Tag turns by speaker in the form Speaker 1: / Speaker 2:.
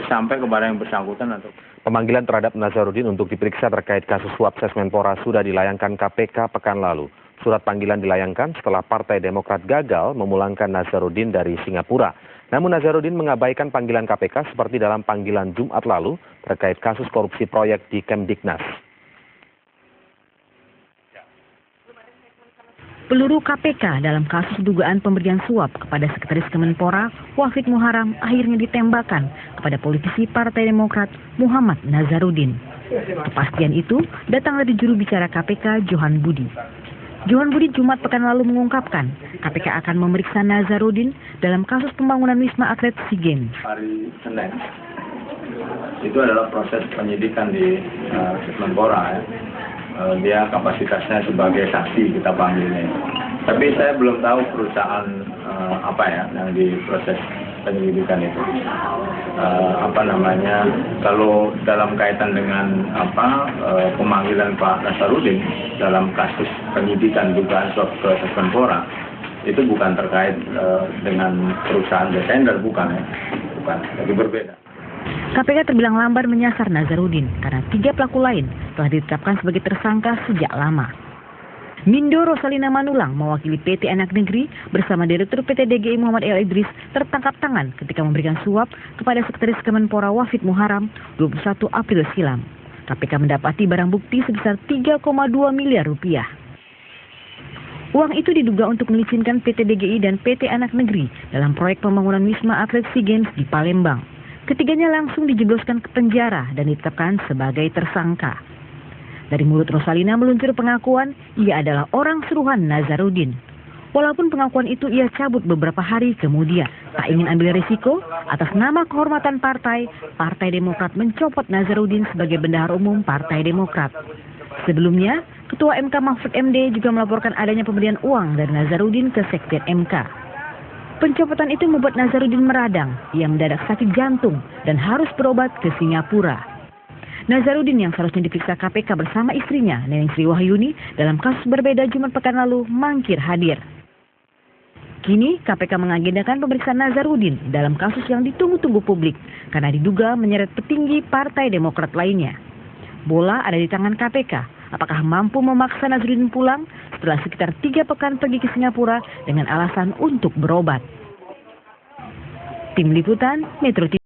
Speaker 1: sampai kepada yang bersangkutan atau
Speaker 2: Pemanggilan terhadap Nazarudin untuk diperiksa terkait kasus suap Sesmenpora sudah dilayangkan KPK pekan lalu. Surat panggilan dilayangkan setelah Partai Demokrat gagal memulangkan Nazarudin dari Singapura. Namun Nazarudin mengabaikan panggilan KPK seperti dalam panggilan Jumat lalu terkait kasus korupsi proyek di Kemdiknas.
Speaker 3: Peluru KPK dalam kasus dugaan pemberian suap kepada Sekretaris Kemenpora Wafid Muharam akhirnya ditembakkan kepada politisi Partai Demokrat Muhammad Nazarudin. Kepastian itu datang dari juru bicara KPK Johan Budi. Johan Budi Jumat pekan lalu mengungkapkan KPK akan memeriksa Nazarudin dalam kasus pembangunan Wisma Atlet SEA Games.
Speaker 1: hari Senin itu adalah proses penyidikan di Kemenpora ya. Dia kapasitasnya sebagai saksi kita panggilnya. Tapi saya belum tahu perusahaan apa ya yang di proses penyelidikan itu. Kalau dalam kaitan dengan pemanggilan Pak Nazarudin dalam kasus penyidikan dugaan suap ke Kemenpora itu bukan terkait dengan perusahaan desender, bukan ya, bukan, jadi berbeda.
Speaker 3: KPK terbilang lamban menyasar Nazarudin karena 3 pelaku lain telah ditetapkan sebagai tersangka sejak lama. Mindo Rosalina Manulang mewakili PT Anak Negeri bersama Direktur PT DGI Muhammad El Idris tertangkap tangan ketika memberikan suap kepada Sekretaris Kemenpora Wafid Muharam 21 April silam. KPK mendapati barang bukti sebesar 3,2 miliar rupiah. Uang itu diduga untuk melicinkan PT DGI dan PT Anak Negeri dalam proyek pembangunan Wisma Atlet SEA Games di Palembang. Ketiganya langsung dijebloskan ke penjara dan ditetapkan sebagai tersangka. Dari mulut Rosalina meluncur pengakuan ia adalah orang suruhan Nazarudin. Walaupun pengakuan itu ia cabut beberapa hari kemudian, tak ingin ambil risiko, atas nama kehormatan Partai Demokrat mencopot Nazarudin sebagai bendahara umum Partai Demokrat. Sebelumnya, Ketua MK Mahfud MD juga melaporkan adanya pemberian uang dari Nazarudin ke Sekjen MK. Pencopotan itu membuat Nazarudin meradang, ia mendadak sakit jantung dan harus berobat ke Singapura. Nazarudin yang seharusnya diperiksa KPK bersama istrinya, Neneng Sri Wahyuni, dalam kasus berbeda Jumat pekan lalu mangkir hadir. Kini KPK mengagendakan pemeriksaan Nazarudin dalam kasus yang ditunggu-tunggu publik karena diduga menyeret petinggi Partai Demokrat lainnya. Bola ada di tangan KPK. Apakah mampu memaksa Nazarudin pulang setelah sekitar 3 pekan pergi ke Singapura dengan alasan untuk berobat? Tim Liputan Metro TV.